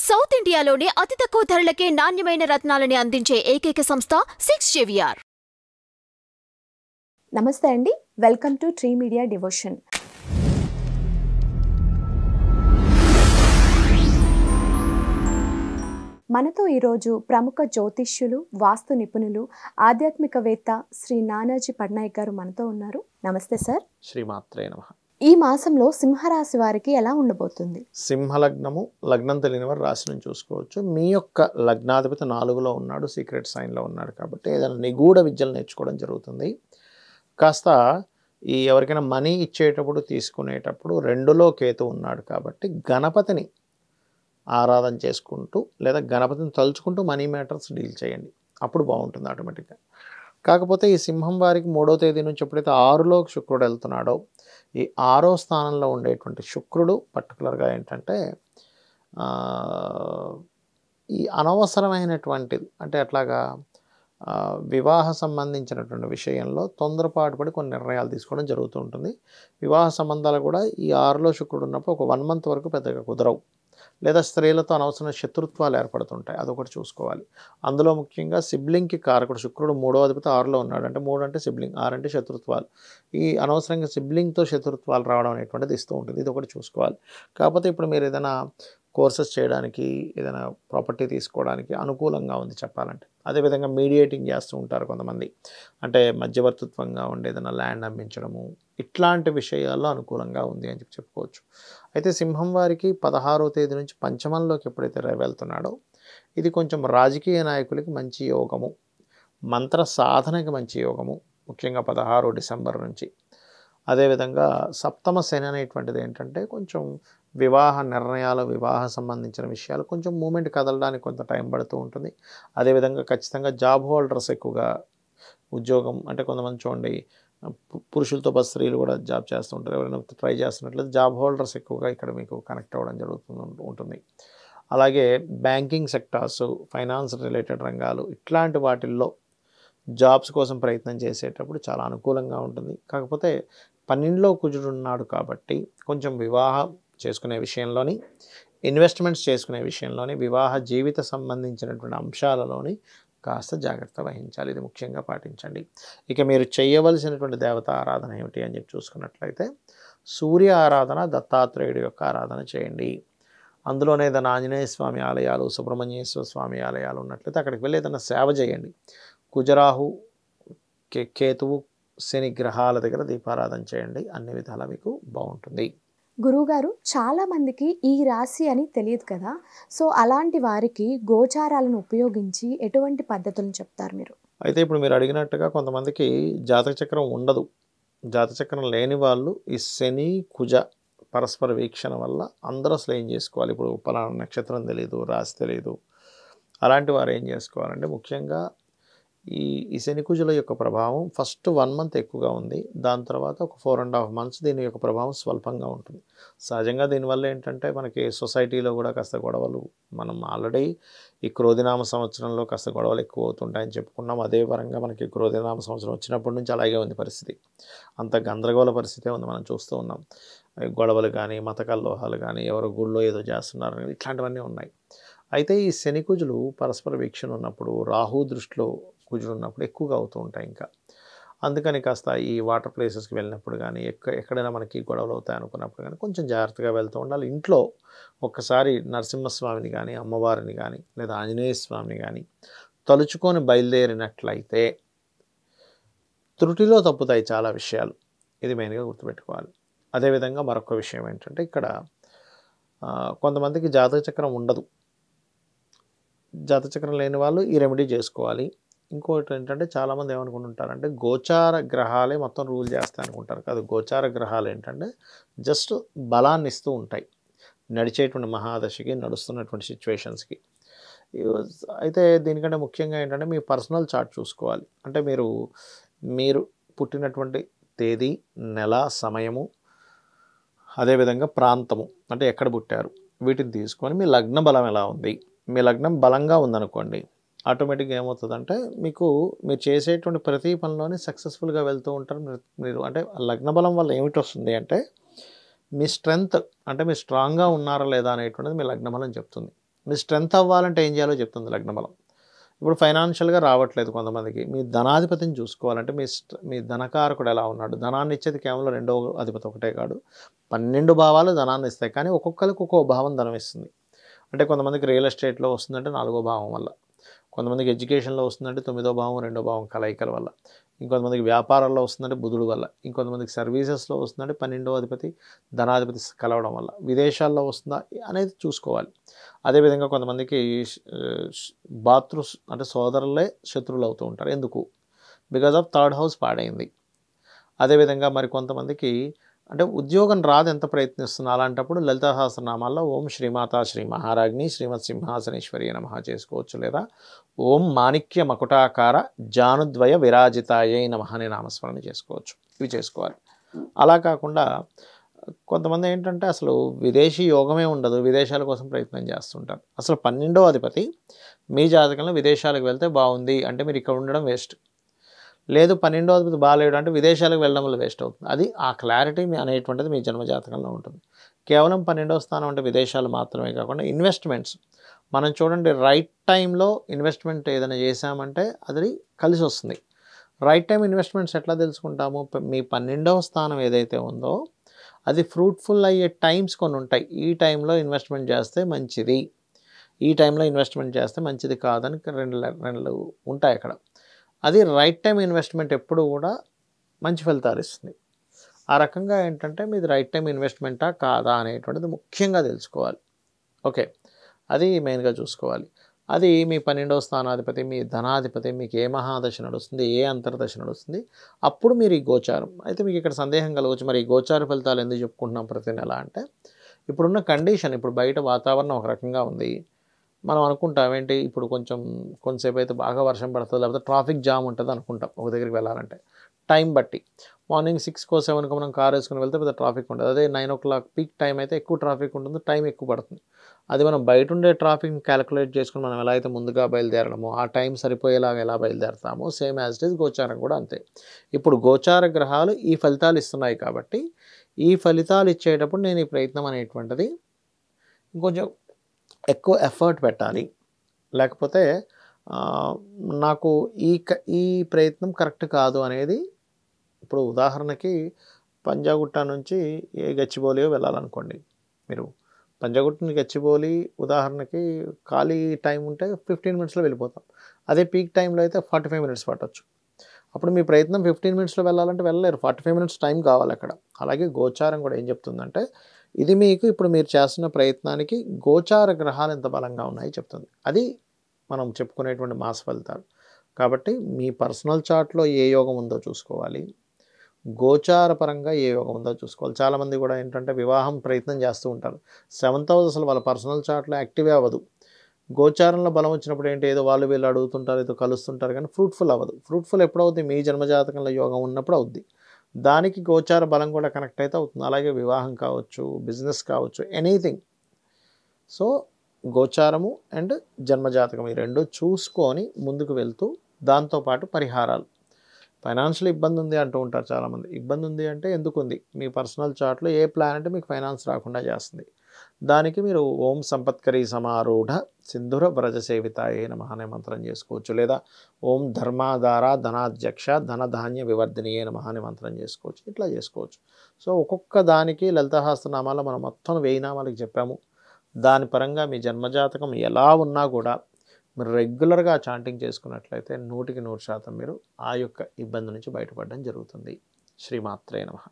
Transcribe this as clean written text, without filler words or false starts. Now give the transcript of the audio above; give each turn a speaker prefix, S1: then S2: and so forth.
S1: South ఇండియాలోనే అతి తక్కువ ధరలకే నాణ్యమైన రత్నాలని అందించే ఏకైక సంస్థ 6JVR.
S2: నమస్తే అండి, welcome to tree media devotion. మనతో ఈరోజు ప్రముఖ జ్యోతిష్యులు, వాస్తు నిపుణులు, ఆధ్యాత్మికవేత్త శ్రీ నానాజీ పట్నాయక్ గారు మనతో ఉన్నారు. నమస్తే సార్.
S3: శ్రీమాత్రే నమః.
S2: ఈ మాసంలో సింహరాశి వారికి ఎలా ఉండబోతుంది?
S3: సింహలగ్నము, లగ్నం తెలియని వారు రాశిని చూసుకోవచ్చు. మీ యొక్క లగ్నాధిపతి 4లో ఉన్నాడు, సీక్రెట్ సైన్లో ఉన్నాడు కాబట్టి ఏదైనా నిగూఢ విద్యలు నేర్చుకోవడం జరుగుతుంది. కాస్త ఈ ఎవరికైనా మనీ ఇచ్చేటప్పుడు తీసుకునేటప్పుడు 2లో కేతు ఉన్నాడు కాబట్టి గణపతిని ఆరాధన చేసుకుంటూ లేదా గణపతిని తలుచుకుంటూ మనీ మ్యాటర్స్ డీల్ చేయండి, అప్పుడు బాగుంటుంది ఆటోమేటిక్గా. కాకపోతే ఈ సింహం వారికి 3వ తేదీ నుంచి ఎప్పుడైతే 6లో శుక్రుడు వెళ్తున్నాడో, ఈ 6వ స్థానంలో ఉండేటువంటి శుక్రుడు పర్టికులర్గా ఏంటంటే ఈ అనవసరమైనటువంటిది అంటే అట్లాగా వివాహ సంబంధించినటువంటి విషయంలో తొందరపాటు పడి కొన్ని నిర్ణయాలు తీసుకోవడం జరుగుతూ ఉంటుంది. వివాహ సంబంధాలు కూడా ఈ 6లో శుక్రుడు ఉన్నప్పుడు ఒక 1 మంత్ వరకు పెద్దగా కుదరవు, లేదా స్త్రీలతో అనవసరమైన శత్రుత్వాలు ఏర్పడుతుంటాయి, అదొకటి చూసుకోవాలి. అందులో ముఖ్యంగా సిబ్లింగ్కి కారకుడు శుక్రుడు 3వ అధిపతి 6లో ఉన్నాడు అంటే 3 అంటే సిబ్లింగ్, 6 అంటే శత్రుత్వాలు. ఈ అనవసరంగా సిబ్లింగ్తో శత్రుత్వాలు రావడం అనేటువంటిది ఇస్తూ ఉంటుంది, ఇది ఒకటి చూసుకోవాలి. కాకపోతే ఇప్పుడు మీరు ఏదైనా కోర్సెస్ చేయడానికి, ఏదైనా ప్రాపర్టీ తీసుకోవడానికి అనుకూలంగా ఉంది చెప్పాలంటే. అదేవిధంగా మీడియేటింగ్ చేస్తూ ఉంటారు కొంతమంది, అంటే మధ్యవర్తిత్వంగా ఉండే ఏదైనా ల్యాండ్ అమ్మించడము, ఇట్లాంటి విషయాల్లో అనుకూలంగా ఉంది అని చెప్పుకోవచ్చు. అయితే సింహం వారికి 16వ తేదీ నుంచి పంచమంలోకి ఎప్పుడైతే వెళ్తున్నాడో, ఇది కొంచెం రాజకీయ నాయకులకి మంచి యోగము, మంత్ర సాధనకి మంచి యోగము, ముఖ్యంగా 16 డిసెంబర్ నుంచి. అదేవిధంగా సప్తమ శని అనేటువంటిది ఏంటంటే కొంచెం వివాహ నిర్ణయాలు, వివాహ సంబంధించిన విషయాలు కొంచెం మూమెంట్ కదలడానికి కొంత టైం పడుతూ ఉంటుంది. అదేవిధంగా ఖచ్చితంగా జాబ్ హోల్డర్స్ ఎక్కువగా ఉద్యోగం అంటే కొంతమంది చూడండి పురుషులతో పాటు స్త్రీలు కూడా జాబ్ చేస్తూ ఉంటారు, ఎవరైనా ట్రై చేస్తున్నట్లయితే జాబ్ హోల్డర్స్ ఎక్కువగా ఇక్కడ మీకు కనెక్ట్ అవ్వడం ఉంటుంది. అలాగే బ్యాంకింగ్ సెక్టార్స్, ఫైనాన్స్ రిలేటెడ్ రంగాలు, ఇట్లాంటి వాటిల్లో జాబ్స్ కోసం ప్రయత్నం చేసేటప్పుడు చాలా అనుకూలంగా ఉంటుంది. కాకపోతే 12లో కుజుడు ఉన్నాడు కాబట్టి కొంచెం వివాహం చేసుకునే విషయంలోని, ఇన్వెస్ట్మెంట్స్ చేసుకునే విషయంలోని, వివాహ జీవిత సంబంధించినటువంటి అంశాలలోని కాస్త జాగ్రత్త వహించాలి, ఇది ముఖ్యంగా పాటించండి. ఇక మీరు చేయవలసినటువంటి దేవత ఆరాధన ఏమిటి అని చెప్పి చూసుకున్నట్లయితే సూర్య ఆరాధన, దత్తాత్రేయుడి యొక్క ఆరాధన చేయండి. అందులోనే ఏదైనా ఆంజనేయ స్వామి ఆలయాలు, సుబ్రహ్మణ్యేశ్వర స్వామి ఆలయాలు ఉన్నట్లయితే అక్కడికి వెళ్ళి ఏదైనా సేవ చేయండి. కుజరాహు, కేతువు, శని గ్రహాల దగ్గర దీపారాధన చేయండి, అన్ని విధాలా మీకు బాగుంటుంది.
S2: గురువుగారు, చాలా మందికి ఈ రాశి అని తెలియదు కదా, సో అలాంటి వారికి గోచారాలను ఉపయోగించి ఎటువంటి పద్ధతులను చెప్తారు మీరు?
S3: అయితే ఇప్పుడు మీరు అడిగినట్టుగా కొంతమందికి జాతక చక్రం ఉండదు. జాతక చక్రం లేని వాళ్ళు ఈ శని కుజ పరస్పర వీక్షణ వల్ల అందరూ అసలు ఏం చేసుకోవాలి, ఇప్పుడు పలానా నక్షత్రం తెలియదు, రాశి తెలియదు, అలాంటి వారు ఏం చేసుకోవాలంటే ముఖ్యంగా ఈ శని కుజుల యొక్క ప్రభావం ఫస్ట్ 1 మంత్ ఎక్కువగా ఉంది, దాని తర్వాత ఒక 4.5 months దీని యొక్క ప్రభావం స్వల్పంగా ఉంటుంది. సహజంగా దీనివల్ల ఏంటంటే మనకి సొసైటీలో కూడా కాస్త గొడవలు, మనం ఆల్రెడీ ఈ క్రోధినామ సంవత్సరంలో కాస్త గొడవలు ఎక్కువ అవుతుంటాయని చెప్పుకున్నాం. అదే పరంగా మనకి క్రోధినామ సంవత్సరం వచ్చినప్పటి నుంచి అలాగే ఉంది పరిస్థితి, అంత గందరగోళ పరిస్థితే ఉంది, మనం చూస్తూ ఉన్నాం. గొడవలు కానీ, మత కల్లోహాలు కానీ, ఎవరు గుళ్ళో ఏదో చేస్తున్నారు, ఇట్లాంటివన్నీ ఉన్నాయి. అయితే ఈ శని కుజులు పరస్పర వీక్షణ ఉన్నప్పుడు, రాహు దృష్టిలో కుజులు ఉన్నప్పుడు ఎక్కువగా అవుతూ ఉంటాయి. ఇంకా అందుకని కాస్త ఈ వాటర్ ప్లేసెస్కి వెళ్ళినప్పుడు కానీ, ఎక్కడైనా మనకి గొడవలు అవుతాయి అనుకున్నప్పుడు కానీ కొంచెం జాగ్రత్తగా వెళ్తూ ఉండాలి. ఇంట్లో ఒక్కసారి నరసింహస్వామిని కానీ, అమ్మవారిని కానీ, లేదా ఆంజనేయ స్వామిని కానీ తలుచుకొని బయలుదేరినట్లయితే త్రుటిలో తప్పుతాయి చాలా విషయాలు, ఇది మెయిన్గా గుర్తుపెట్టుకోవాలి. అదేవిధంగా మరొక విషయం ఏంటంటే ఇక్కడ కొంతమందికి జాతక చక్రం ఉండదు, జాతక చక్రం లేని వాళ్ళు ఈ రెమెడీ చేసుకోవాలి. ఇంకోటి ఏంటంటే చాలామంది ఏమనుకుంటుంటారంటే గోచార గ్రహాలే మొత్తం రూల్ చేస్తాయి అనుకుంటారు. కాదు, గోచార గ్రహాలు ఏంటంటే జస్ట్ బలాన్ని ఇస్తూ ఉంటాయి నడిచేటువంటి మహాదశకి, నడుస్తున్నటువంటి సిచ్యువేషన్స్కి. అయితే దీనికంటే ముఖ్యంగా ఏంటంటే మీ పర్సనల్ చార్ట్ చూసుకోవాలి. అంటే మీరు పుట్టినటువంటి తేదీ, నెల, సమయము, అదేవిధంగా ప్రాంతము, అంటే ఎక్కడ పుట్టారు, వీటిని తీసుకొని మీ లగ్న బలం ఎలా ఉంది, మీ లగ్నం బలంగా ఉందనుకోండి, ఆటోమేటిక్గా ఏమవుతుందంటే మీరు చేసేటువంటి ప్రతి పనిలోనే సక్సెస్ఫుల్గా వెళ్తూ ఉంటారు. మీరు అంటే లగ్న బలం వల్ల ఏమిటి వస్తుంది అంటే మీ స్ట్రెంగ్త్, అంటే మీరు స్ట్రాంగ్గా ఉన్నారా లేదా అనేటువంటిది మీ లగ్న బలం చెప్తుంది. మీ స్ట్రెంత్ అవ్వాలంటే ఏం చేయాలో చెప్తుంది లగ్నబలం. ఇప్పుడు ఫైనాన్షియల్గా రావట్లేదు కొంతమందికి, మీ ధనాధిపతిని చూసుకోవాలంటే మీ ధనకారకుడు ఎలా ఉన్నాడు. ధనాన్ని ఇచ్చేది కేవలం రెండవ అధిపతి ఒకటే కాదు, 12 భావాలు ధనాన్ని ఇస్తాయి. కానీ ఒక్కొక్కరికి ఒక్కో భావం ధనం ఇస్తుంది. అంటే కొంతమందికి రియల్ ఎస్టేట్లో వస్తుందంటే 4వ భావం వల్ల, కొంతమందికి ఎడ్యుకేషన్లో వస్తుందంటే 9వ భావం 2వ భావం కలయికల వల్ల, ఇంకొంతమందికి వ్యాపారాల్లో వస్తుందంటే బుధుడు వల్ల, ఇంకొంతమందికి సర్వీసెస్లో వస్తుందంటే 12వ అధిపతి ధనాధిపతి కలవడం వల్ల, విదేశాల్లో వస్తుందా అనేది చూసుకోవాలి. అదేవిధంగా కొంతమందికి బాతృస్ అంటే సోదరులే శత్రువులు అవుతూ ఉంటారు. ఎందుకు? బికాజ్ ఆఫ్ థర్డ్ హౌస్ పాడైంది. అదేవిధంగా మరి కొంతమందికి అంటే ఉద్యోగం రాదు ఎంత ప్రయత్నిస్తున్నా, అలాంటప్పుడు లలితా సహస్రనామాల్లో ఓం శ్రీమాతా శ్రీ మహారాజ్ని శ్రీమత్ సింహాసనేశ్వరి నమః చేసుకోవచ్చు, లేదా ఓం మాణిక్య మకుటాకార జానుద్వయ విరాజితాయై నమః అనే నామస్మరణ చేసుకోవచ్చు. ఇవి చేసుకోవాలి. అలా కాకుండా కొంతమంది ఏంటంటే అసలు విదేశీ యోగమే ఉండదు, విదేశాల కోసం ప్రయత్నం చేస్తుంటారు. అసలు 12వ అధిపతి మీ జాతకంలో విదేశాలకు వెళ్తే బాగుంది అంటే మీరు ఇక్కడ ఉండడం వేస్ట్. లేదు 12వ అధిపతి బాగాలేడు అంటే విదేశాలకు వెళ్ళడం వల్ల వేస్ట్ అవుతుంది. అది ఆ క్లారిటీ అనేటువంటిది మీ జన్మజాతకంలో ఉంటుంది. కేవలం 12వ స్థానం అంటే విదేశాలు మాత్రమే కాకుండా ఇన్వెస్ట్మెంట్స్ మనం చూడండి, రైట్ టైంలో ఇన్వెస్ట్మెంట్ ఏదైనా చేశామంటే అది కలిసి వస్తుంది. రైట్ టైం ఇన్వెస్ట్మెంట్స్ ఎట్లా తెలుసుకుంటాము? మీ 12వ స్థానం ఏదైతే ఉందో అది ఫ్రూట్ఫుల్ అయ్యే టైమ్స్ కొన్ని ఉంటాయి. ఈ టైంలో ఇన్వెస్ట్మెంట్ చేస్తే మంచిది, ఈ టైంలో ఇన్వెస్ట్మెంట్ చేస్తే మంచిది కాదని రెండు ఉంటాయి అక్కడ. అది రైట్ టైం ఇన్వెస్ట్మెంట్ ఎప్పుడు కూడా మంచి ఫలితాలు ఇస్తుంది. ఆ రకంగా ఏంటంటే మీది రైట్ టైం ఇన్వెస్ట్మెంటా కాదా అనేటువంటిది ముఖ్యంగా తెలుసుకోవాలి. ఓకే, అది మెయిన్గా చూసుకోవాలి. అది మీ 12వ స్థానాధిపతి, మీ ధనాధిపతి, మీకు ఏ మహాదశ నడుస్తుంది, ఏ అంతర్దశ నడుస్తుంది, అప్పుడు మీరు ఈ గోచారం. అయితే మీకు ఇక్కడ సందేహం కలగవచ్చు, మరి ఈ గోచార ఫలితాలు ఎందుకు చెప్పుకుంటున్నాం ప్రతి నెల అంటే, ఇప్పుడున్న కండిషన్, ఇప్పుడు బయట వాతావరణం ఒక రకంగా ఉంది. మనం అనుకుంటాం ఏంటి, ఇప్పుడు కొంతసేపు అయితే బాగా వర్షం పడుతుంది, లేకపోతే ట్రాఫిక్ జామ్ ఉంటుంది అనుకుంటాం ఒక దగ్గరికి వెళ్ళాలంటే. టైం బట్టి మార్నింగ్ 6కో 7కో మనం కార్ వేసుకుని వెళ్తే పెద్ద ట్రాఫిక్ ఉంటుంది. అదే 9 o'clock పీక్ టైం అయితే ఎక్కువ ట్రాఫిక్ ఉంటుంది, టైం ఎక్కువ పడుతుంది. అది మనం బయట ఉండే ట్రాఫిక్ని క్యాలిక్యులేట్ చేసుకుని మనం ఎలా అయితే ముందుగా బయలుదేరడమో, ఆ టైం సరిపోయేలాగా ఎలా బయలుదేరతామో, సేమ్ యాజ్ ఇట్ ఈజ్ గోచారం కూడా అంతే. ఇప్పుడు గోచార గ్రహాలు ఈ ఫలితాలు ఇస్తున్నాయి కాబట్టి ఈ ఫలితాలు ఇచ్చేటప్పుడు నేను ఈ ప్రయత్నం అనేటువంటిది ఇంకొంచెం ఎక్కువ ఎఫర్ట్ పెట్టాలి. లేకపోతే నాకు ఈ ప్రయత్నం కరెక్ట్ కాదు అనేది, ఇప్పుడు ఉదాహరణకి పంజాగుట్ట నుంచి గచ్చిబౌలియో వెళ్ళాలనుకోండి. మీరు పంజాగుట్ట నుంచి గచ్చిబౌలి ఉదాహరణకి ఖాళీ టైం ఉంటే 15 minutesలో వెళ్ళిపోతాం. అదే పీక్ టైంలో అయితే 45 minutes పట్టవచ్చు. అప్పుడు మీ ప్రయత్నం 15 minutesలో వెళ్ళాలంటే వెళ్ళలేరు, 45 minutes టైం కావాలి అక్కడ. అలాగే గోచారం కూడా ఏం చెప్తుందంటే, ఇది మీకు ఇప్పుడు మీరు చేస్తున్న ప్రయత్నానికి గోచార గ్రహాలు ఎంత బలంగా ఉన్నాయి చెప్తుంది. అది మనం చెప్పుకునేటువంటి మాస ఫలితాలు. కాబట్టి మీ పర్సనల్ చార్ట్లో ఏ యోగం ఉందో చూసుకోవాలి, గోచార పరంగా ఏ యోగం ఉందో చూసుకోవాలి. చాలామంది కూడా ఏంటంటే వివాహం ప్రయత్నం చేస్తూ ఉంటారు, 7th house అసలు వాళ్ళ పర్సనల్ చార్ట్లో యాక్టివే అవ్వదు. గోచారంలో బలం వచ్చినప్పుడు ఏంటి, ఏదో వాళ్ళు వీళ్ళు అడుగుతుంటారు, ఏదో కలుస్తుంటారు, కానీ ఫ్రూట్ఫుల్ అవ్వదు. ఫ్రూట్ఫుల్ ఎప్పుడు అవుతుంది? మీ జన్మజాతకంలో యోగం ఉన్నప్పుడు అవుద్ది. దానికి గోచార బలం కూడా కనెక్ట్ అయితే అవుతుంది. అలాగే వివాహం కావచ్చు, బిజినెస్ కావచ్చు, ఎనీథింగ్. సో గోచారము అండ్ జన్మజాతకం ఈ రెండు చూసుకొని ముందుకు వెళ్తూ, దాంతోపాటు పరిహారాలు. ఫైనాన్షియల్ ఇబ్బంది ఉంది అంటూ ఉంటారు చాలామంది. ఇబ్బంది ఉంది అంటే ఎందుకు ఉంది? మీ పర్సనల్ చార్ట్లో ఏ ప్లానెట్ మీకు ఫైనాన్స్ రాకుండా చేస్తుంది. దానికి మీరు ఓం సంపత్కరీ సమారూఢ సింధుర వ్రజ సేవితాయే నమః అనే మంత్రం చేసుకోవచ్చు, లేదా ఓం ధర్మాధార ధనాధ్యక్ష ధనధాన్య వివర్ధినియే నమః అనే మంత్రం చేసుకోవచ్చు. ఇట్లా చేసుకోవచ్చు. సో ఒక్కొక్క దానికి లలితాసహస్రనామాల్లో మనం మొత్తం 1000 నామాలకు చెప్పాము. దాని పరంగా మీ జన్మజాతకం ఎలా ఉన్నా కూడా మీరు రెగ్యులర్గా చాంటింగ్ చేసుకున్నట్లయితే 100% మీరు ఆ యొక్క ఇబ్బంది నుంచి బయటపడడం జరుగుతుంది. శ్రీమాత్రే నమః.